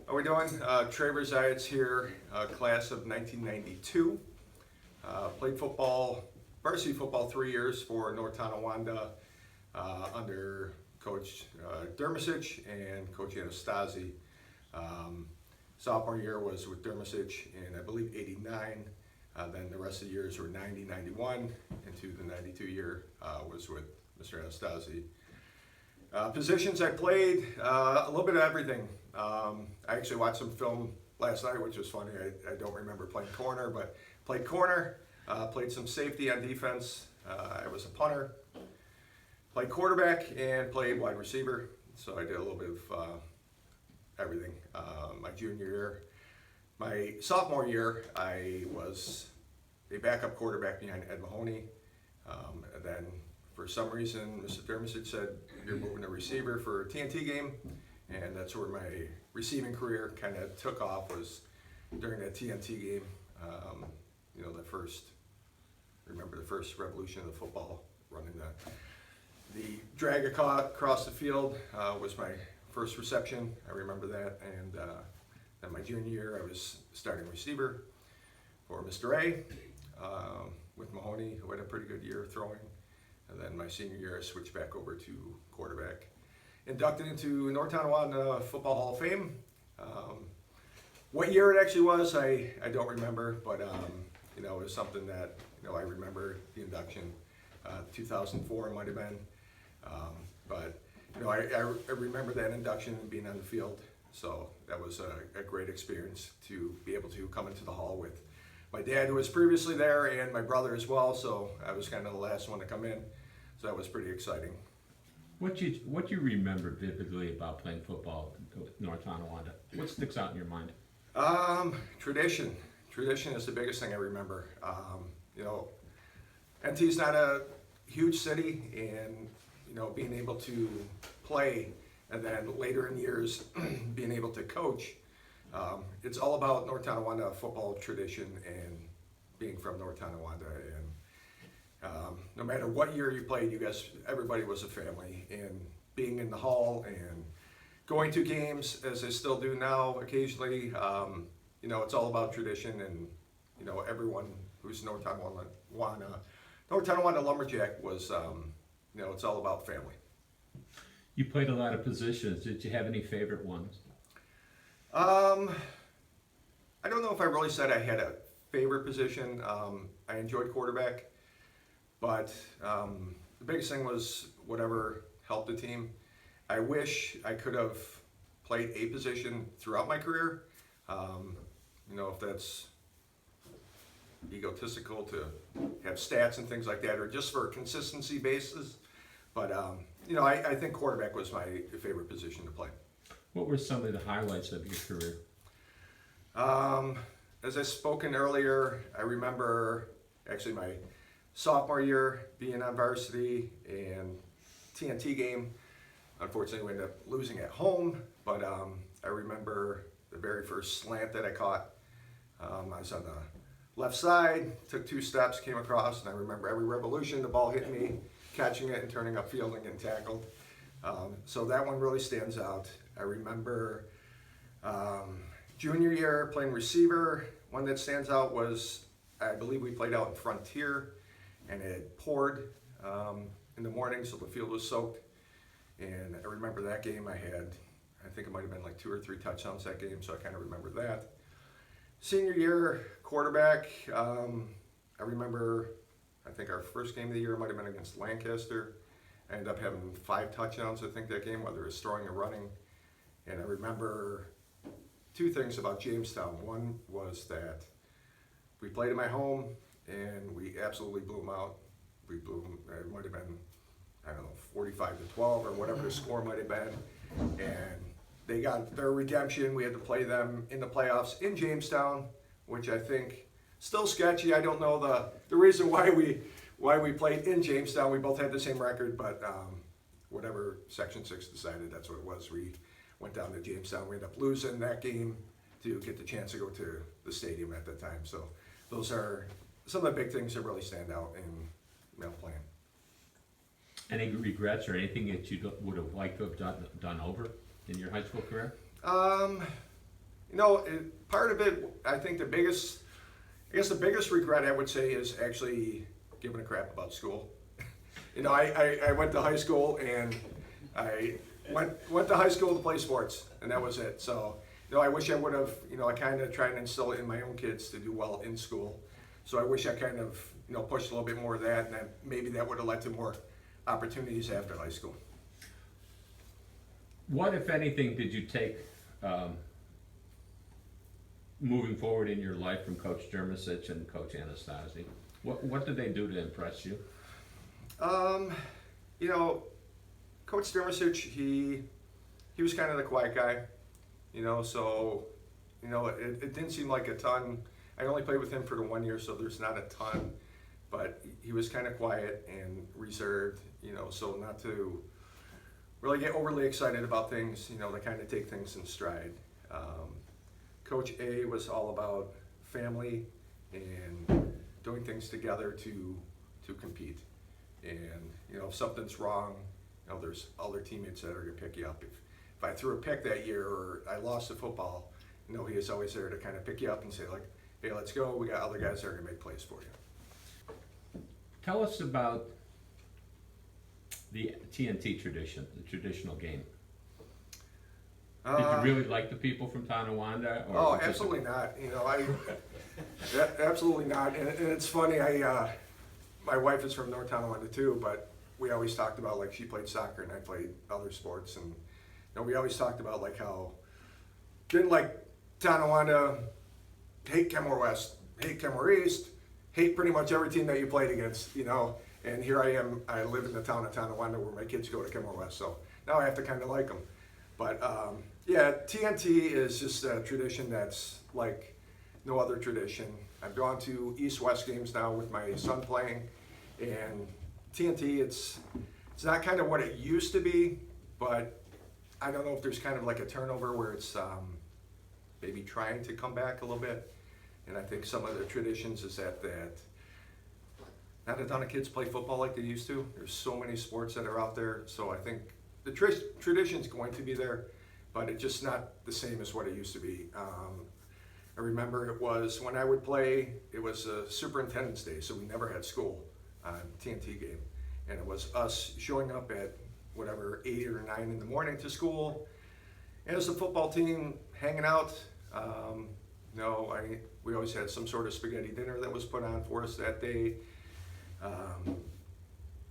How we doing? Traver Zayatz here, class of 1992. Played football, varsity football 3 years for North Tonawanda under Coach Dermisic and Coach Anastasi. Sophomore year was with Dermisic in, I believe, 89. Then the rest of the years were 90, 91, into the 92 year was with Mr. Anastasi. Positions I played, a little bit of everything. I actually watched some film last night, which was funny. I don't remember playing corner, but played corner, played some safety on defense. I was a punter, played quarterback, and played wide receiver. So I did a little bit of everything. My junior year, my sophomore year, I was a backup quarterback behind Ed Mahoney. And then for some reason, Mr. Dermisic said, you're moving to receiver for a TNT game. And that's where my receiving career kind of took off, was during that TNT game. Remember the first revolution of football, running the drag across the field was my first reception. I remember that. And then my junior year, I was starting receiver for Mr. A with Mahoney, who had a pretty good year throwing. And then my senior year, I switched back over to quarterback. Inducted into North Tonawanda Football Hall of Fame. What year it actually was, I don't remember, but it was something that I remember the induction. 2004 might have been, but I remember that induction and being on the field. So that was a great experience to be able to come into the hall with my dad, who was previously there, and my brother as well. So I was kind of the last one to come in. So that was pretty exciting. What you remember vividly about playing football at North Tonawanda? What sticks out in your mind? Tradition. Tradition is the biggest thing I remember. NT's not a huge city, and being able to play, and then later in years being able to coach. It's all about North Tonawanda football tradition and being from North Tonawanda. And no matter what year you played, everybody was a family. And being in the hall and going to games, as I still do now occasionally, it's all about tradition. And everyone who's North Tonawanda Lumberjack was, it's all about family. You played a lot of positions. Did you have any favorite ones? I don't know if I really said I had a favorite position. I enjoyed quarterback, but the biggest thing was whatever helped the team. I wish I could have played a position throughout my career. If that's egotistical to have stats and things like that, or just for a consistency basis. But I think quarterback was my favorite position to play. What were some of the highlights of your career? As I spoken earlier, I remember actually my sophomore year being on varsity and TNT game. Unfortunately, we ended up losing at home, but I remember the very first slant that I caught. I was on the left side, took 2 steps, came across, and I remember every revolution, the ball hit me, catching it and turning upfield and getting tackled. So that one really stands out. I remember junior year playing receiver. One that stands out was, I believe we played out in Frontier, and it had poured in the morning, so the field was soaked. And I remember that game. I think it might have been like 2 or 3 touchdowns that game, so I kind of remember that. Senior year quarterback, I remember, I think our first game of the year might have been against Lancaster. I ended up having 5 touchdowns, I think, that game, whether it was throwing or running. And I remember 2 things about Jamestown. One was that we played in my home, and we absolutely blew them out. We blew them, it might have been, 45-12 or whatever the score might have been. And they got their redemption. We had to play them in the playoffs in Jamestown, which I think still sketchy. I don't know the reason why we played in Jamestown. We both had the same record, but whatever Section 6 decided, that's what it was. We went down to Jamestown. We ended up losing that game to get the chance to go to the stadium at that time. So those are some of the big things that really stand out in playing. Any regrets or anything that you would have liked to have done over in your high school career? Part of it, I think the biggest regret I would say is actually giving a crap about school. I went to high school and I went to high school to play sports, and that was it. So, I wish I would have, I kind of tried to instill it in my own kids to do well in school. So I wish I kind of, pushed a little bit more of that, and then maybe that would have led to more opportunities after high school. What, if anything, did you take moving forward in your life from Coach Dermasic and Coach Anastasi? What did they do to impress you? Coach Dermasic, he was kind of the quiet guy, so, it didn't seem like a ton. I only played with him for the 1 year, so there's not a ton, but he was kind of quiet and reserved, so not to really get overly excited about things, to kind of take things in stride. Coach A was all about family and doing things together to compete. And, if something's wrong, there's other teammates that are going to pick you up. If I threw a pick that year or I lost the football, he was always there to kind of pick you up and say, like, hey, let's go. We got other guys that are going to make plays for you. Tell us about the TNT tradition, the traditional game. Did you really like the people from Tonawanda? Oh, absolutely not. Absolutely not. And it's funny. My wife is from North Tonawanda too, but we always talked about, like, she played soccer and I played other sports, and we always talked about, like, how didn't like Tonawanda, hate Kenmore West, hate Kenmore East, hate pretty much every team that you played against, And here I am. I live in the town of Tonawanda where my kids go to Kenmore West, so now I have to kind of like them. But TNT is just a tradition that's like no other tradition. I've gone to East-West games now with my son playing, and TNT, it's not kind of what it used to be, but I don't know if there's kind of like a turnover where it's maybe trying to come back a little bit. And I think some of the traditions is that not a ton of kids play football like they used to. There's so many sports that are out there, so I think the tradition's going to be there, but it's just not the same as what it used to be. I remember it was, when I would play, it was a superintendent's day, so we never had school on TNT game. And it was us showing up at whatever, 8 or 9 in the morning to school, and as a football team, hanging out. We always had some sort of spaghetti dinner that was put on for us that day.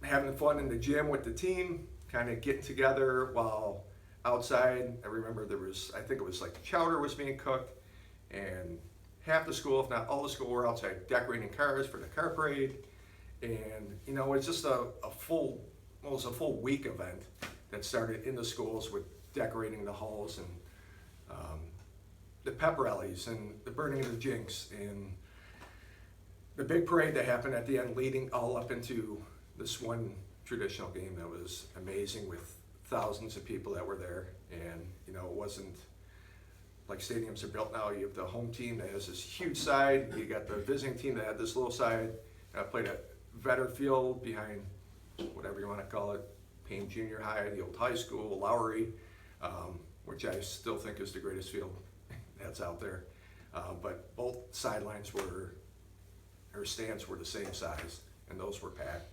Having fun in the gym with the team, kind of getting together while outside. I remember I think it was like chowder was being cooked, and half the school, if not all the school, were outside decorating cars for the car parade. And it's just it was a full week event that started in the schools with decorating the halls and the pep rallies and the burning of the jinx and the big parade that happened at the end, leading all up into this one traditional game that was amazing with thousands of people that were there. And it wasn't like stadiums are built now. You have the home team that has this huge side, you got the visiting team that had this little side. I played at Vetter Field behind whatever you want to call it, Payne Junior High, the old high school, Lowry, which I still think is the greatest field that's out there. But both sidelines stands were the same size, and those were packed.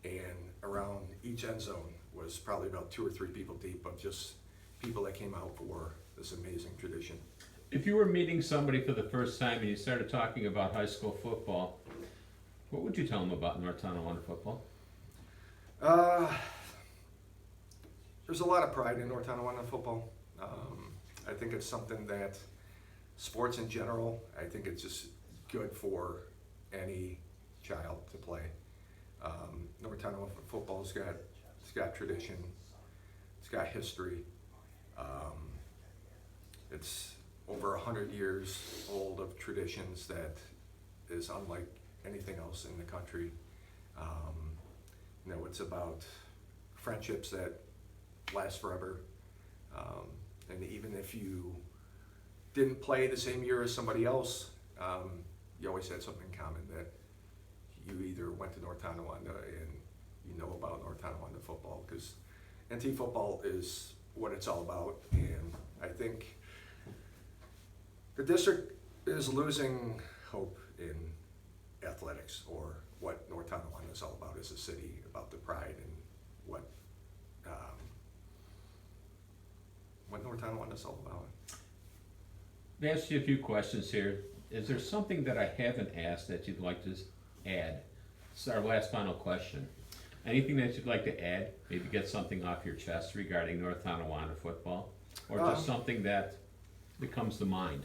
And around each end zone was probably about 2 or 3 people deep of just people that came out for this amazing tradition. If you were meeting somebody for the first time and you started talking about high school football, what would you tell them about North Tonawanda football? There's a lot of pride in North Tonawanda football. I think it's something that sports in general, I think it's just good for any child to play. North Tonawanda football's got tradition, it's got history. It's over 100 years old of traditions that is unlike anything else in the country. It's about friendships that last forever. And even if you didn't play the same year as somebody else, you always had something in common, that you either went to North Tonawanda and you know about North Tonawanda football, because NT football is what it's all about. And I think the district is losing hope in athletics, or what North Tonawanda is all about as a city, about the pride and what North Tonawanda is all about. Let me ask you a few questions here. Is there something that I haven't asked that you'd like to add? This is our last final question. Anything that you'd like to add? Maybe get something off your chest regarding North Tonawanda football? Or just something that comes to mind?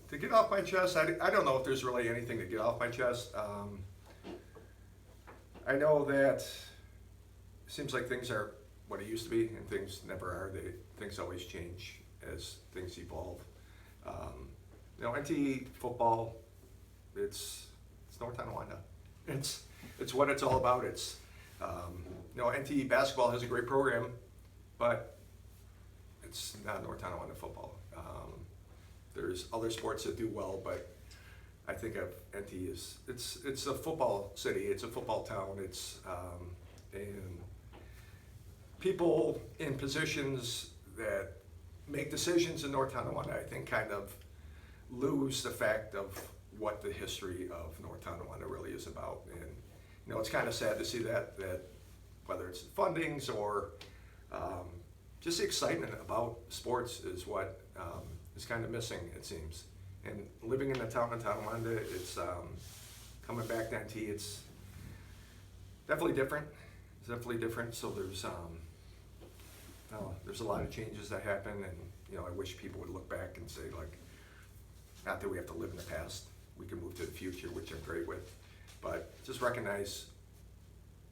To get off my chest, I don't know if there's really anything to get off my chest. I know that it seems like things are what it used to be, and things never are. Things always change as things evolve. NT football, it's North Tonawanda. It's what it's all about. It's NT basketball has a great program, but it's not North Tonawanda football. There's other sports that do well, but I think of NT as it's a football city. It's a football town. It's and people in positions that make decisions in North Tonawanda, I think, kind of lose the fact of what the history of North Tonawanda really is about. And it's kind of sad to see that whether it's fundings or just the excitement about sports is what is kind of missing, it seems. And living in the town of Tonawanda, it's coming back to NT, it's definitely different. It's definitely different. So there's a lot of changes that happen, and I wish people would look back and say, like, not that we have to live in the past, we can move to the future, which I'm great with, but just recognize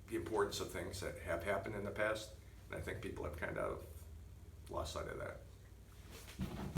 the importance of things that have happened in the past, and I think people have kind of lost sight of that.